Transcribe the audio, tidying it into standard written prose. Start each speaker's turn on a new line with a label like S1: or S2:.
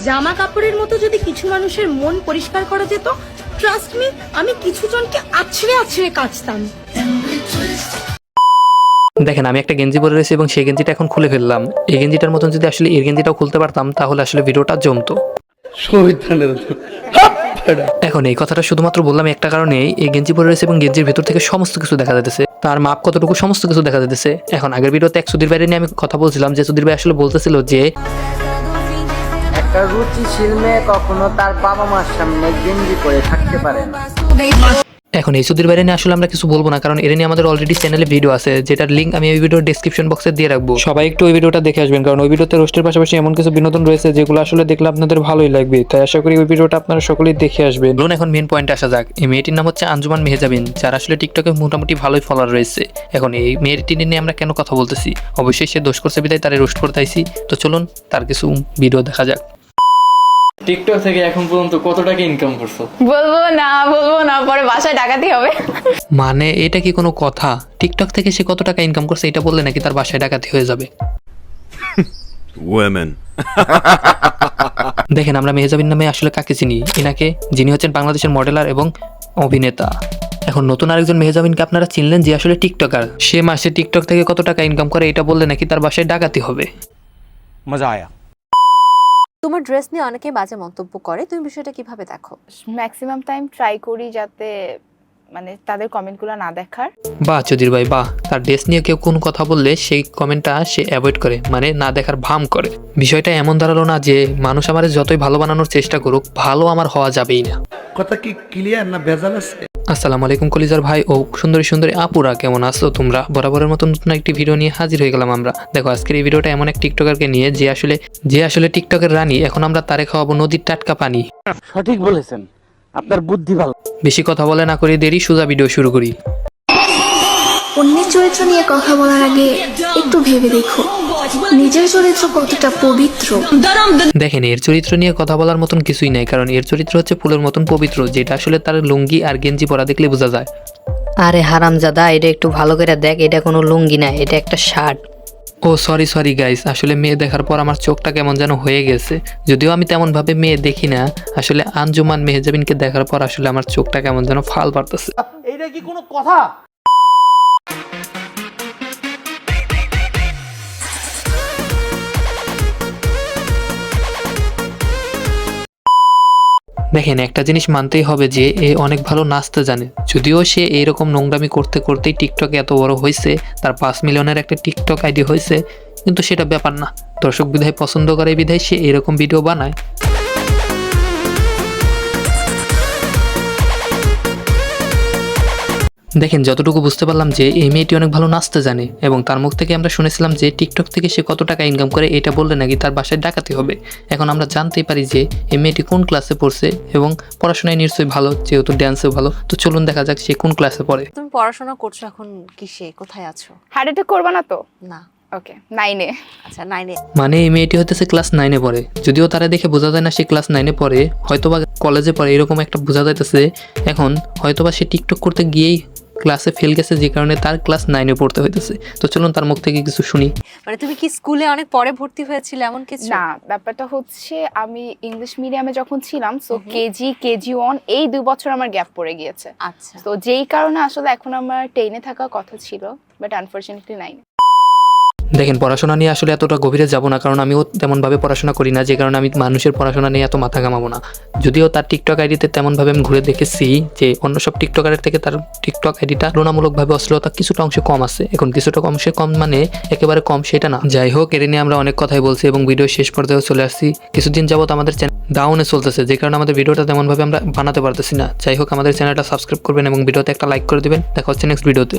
S1: জামা কাপড়ের মতো যদি কিছু মানুষের মন পরিষ্কার করা যেত, ট্রাস্ট মি, আমি কিছু জনকে আছড়ে আছড়ে কাচতাম।
S2: দেখেন আমি একটা গেঞ্জি পরে রয়েছি এবং সেই গেঞ্জিটা এখন খুলে ফেললাম। এই গেঞ্জিটার মতন যদি আসলে এর গেঞ্জিটাও খুলতে পারতাম তাহলে আসলে ভিডিওটা জমতো। এখন এই কথাটা শুধুমাত্র বললাম একটা কারণে, এই গেঞ্জি পরে রয়েছে এবং গেঞ্জির ভেতর থেকে সমস্ত কিছু দেখা যাচ্ছে, তার মাপ কতটুকু সমস্ত কিছু দেখা যাচ্ছে। এখন আগের ভিডিওতে এক সুধীর ভাই নিয়ে আমি কথা বলছিলাম, যে সুধীর ভাই আসলে বলতেছিল যে
S3: একটা রুচিশীল মেয়ে কখনো তার বাবা মার সামনে গেঞ্জি পরে থাকতে পারে না।
S2: এখন এই সুধীর বাইরে নিয়ে আসলে আমরা কিছু বলবো না, কারণ এর নিয়ে আমাদের অলরেডি চ্যানেলে ভিডিও আছে, যেটার লিঙ্ক আমি এই ভিডিওর ডেসক্রিপশন বক্সে দিয়ে রাখবো। সবাই একটু ওই ভিডিওটা দেখে আসবেন, কারণ ওই ভিডিওতে রোস্টের পাশাপাশি এমন কিছু বিনোদন রয়েছে যেগুলো আসলে দেখলে আপনাদের ভালোই লাগবে। তাই আশা করি ওই ভিডিওটা আপনারা সকলেই দেখে আসবেন। বলুন এখন মেন পয়েন্টে আসা যাক। এই মেয়েটির নাম হচ্ছে আঞ্জুমান মেহজাবিন, যার আসলে টিকটকে মোটামুটি ভালোই ফলোয়ার রয়েছে। এখন এই মেয়েটি নিয়ে আমরা কেন কথা বলতেছি, অবশ্যই সে দোষ করছে বিধায় তারে রোস্ট করতে আইছি। তো চলুন তার কিছু ভিডিও দেখা যাক।
S4: টিকটক থেকে এখন পর্যন্ত কত টাকা ইনকাম করছো?
S5: বলবো না, পরে বাসায় ডাকাতি হবে।
S2: মানে এটা কি কোনো কথা? টিকটক থেকে সে কত টাকা ইনকাম করছে এটা বললে নাকি তার বাসায় ডাকাতি হয়ে যাবে? দেখেন আমরা মেহজাবিন নামে আসলে কাকে চিনি, এনাকে, যিনি হচ্ছেন বাংলাদেশের মডেলার এবং অভিনেতা। এখন নতুন আরেকজন মেহজাবিনকে আপনারা চিনলেন, যে আসলে টিকটকার। সে মাসে টিকটক থেকে কত টাকা ইনকাম করে এটা বললে নাকি তার বাসায় ডাকাতি হবে।
S4: মজা আয়া।
S6: তোমার ড্রেস নিয়ে অনেকে বাজে মন্তব্য করে, তুমি বিষয়টা কিভাবে দেখো?
S5: ম্যাক্সিমাম টাইম ট্রাই করি যাতে মানে তাদের কমেন্টগুলো না দেখার।
S2: বাহ চৌধুরী ভাই বাহ, তার ড্রেস নিয়ে কেউ কোন কথা বললে সেই কমেন্টটা সে অ্যাভয়েড করে, মানে না দেখার ভাম করে। বিষয়টা এমন দাঁড়ালো না যে মানুষ আমার যতই ভালো বানানোর চেষ্টা করুক, ভালো আমার হওয়া যাবেই না।
S7: কথা কি ক্লিয়ার না ভেজাল আছে?
S2: আসসালামু আলাইকুম কলিজার ভাই ও সুন্দরী সুন্দরী আপুরা, কেমন আছো তোমরা? বরাবরের মতো নতুন একটি ভিডিও নিয়ে হাজির হয়ে গেলাম আমরা। দেখো আজকের এই ভিডিওটা এমন এক টিকটকারকে নিয়ে, যে আসলে টিকটকের রানী। এখন আমরা তারে খাওয়াবো নদীর টাটকা পানি।
S3: সঠিক বলেছেন, আপনার বুদ্ধি ভালো।
S2: বেশি কথা বলে না করে দেরি, সোজা ভিডিও শুরু করি।
S8: অন্যের চরিত্র নিয়ে কথা বলার আগে একটু ভেবে দেখো নিজের চরিত্র কতটা পবিত্র।
S2: দেখেন এর চরিত্র নিয়ে কথা বলার মতন কিছুই নাই, কারণ এর চরিত্র হচ্ছে ফুলের মতন পবিত্র, যেটা আসলে তার লুঙ্গি আর গেঞ্জি পরা দেখলে বোঝা যায়।
S9: আরে হারামজাদা, এটা একটু ভালো করে দেখ, এটা কোনো লুঙ্গি না, এটা একটা শার্ট।
S2: ও সরি গাইস, আসলে মেয়ে দেখার পর আমার চোখটা কেমন যেন হয়ে গেছে। যদিও আমি তেমন ভাবে মেয়ে দেখি না, আসলে আঞ্জুমান মেহজাবিনকে দেখার পর আসলে আমার চোখটা কেমন যেন ফাল পারতেছে।
S3: এইটা কি কোনো কথা?
S2: দেখেন একটা জিনিস মানতেই হবে যে এ অনেক ভালো নাচতে জানে। যদিও সে এইরকম নোংরামি করতে করতেই টিকটকে এত বড় হয়েছে, তার 5 মিলিয়নের একটা টিকটক আইডি হয়েছে, কিন্তু সেটা ব্যাপার না। দর্শক বিধায় পছন্দ করে বিধায় সে এরকম ভিডিও বানায়। দেখেন যতটুকু বুঝতে পারলাম যে এই মেয়েটি অনেক ভালো নাচতে জানে, এবং তার মুখ থেকে আমরা শুনেছিলাম যে টিকটক থেকে সে কত টাকা ইনকাম করে এটা বললে নাকি তার বাসায় ডাকাতি হবে। এখন আমরা জানতেই পারি যে এই মেয়েটি কোন ক্লাসে পড়ছে, এবং পড়াশোনায় নিশ্চয়ই ভালো, যেহেতু ড্যান্সেও ভালো। তো চলুন দেখা যাক সে কোন ক্লাসে পড়ে।
S6: তুমি পড়াশোনা করছো এখন কিসে, কোথায় আছো?
S5: হার্ট অ্যাটাক করবা না তো?
S6: না।
S5: ওকে, 9-এ।
S6: আচ্ছা 9-এ।
S2: মানে এই মেয়েটি হতেছে ক্লাস 9-এ পড়ে, যদিও তারা দেখে বোঝা যায় না সে ক্লাস 9-এ পড়ে, হয়তোবা কলেজে পড়ে, এরকম একটা বোঝা যাইতেছে। এখন হয়তোবা সে টিকটক করতে গিয়েই ক্লাসে ফেল গেছে, যে কারণে তার ক্লাস 9-এ পড়তে হইতেছে। তো চলুন তার মুখ থেকে কিছু শুনি।
S6: মানে তুমি কি স্কুলে অনেক পরে ভর্তি হয়েছিলে এমন কিছু?
S5: না, ব্যাপারটা হচ্ছে আমি ইংলিশ মিডিয়ামে যখন ছিলাম, সো কেজি 1 এই 2 বছর আমার গ্যাপ পড়ে গিয়েছে।
S6: আচ্ছা,
S5: তো যেই কারণে আসলে এখন আমার 10-এ থাকার কথা ছিল, বাট আনফরচুনেটলি 9।
S2: দেখেন পড়াশোনা নিয়ে আসলে এতটা গভীরে যাব না, কারণ আমিও তেমনভাবে পড়াশোনা করি না, যে কারণে আমি মানুষের পড়াশোনা নিয়ে এত মাথা ঘামাবো না। যদিও তার টিকটক আইডিতে তেমনভাবে আমি ঘুরে দেখেছি যে অন্য সব টিকটকারের থেকে তার টিকটক আইডিটা তুলনামূলকভাবে অশ্লীলতা কিছুটা অংশে কম আছে। এখন কিছুটা অংশে কম মানে একেবারে কম সেটা না। যাই হোক, এর নিয়ে আমরা অনেক কথাই বলছি এবং ভিডিও শেষ পর্যায়েও চলে আসছি। কিছুদিন যাবত আমাদের চ্যানেল ডাউনে চলতেছে, যে কারণে আমাদের ভিডিওটা তেমনভাবে আমরা বানাতে পারতেছি না। যাই হোক, আমাদের চ্যানেলটা সাবস্ক্রাইব করবেন এবং ভিডিওতে একটা লাইক করে দিবেন। দেখা হচ্ছে নেক্সট ভিডিওতে।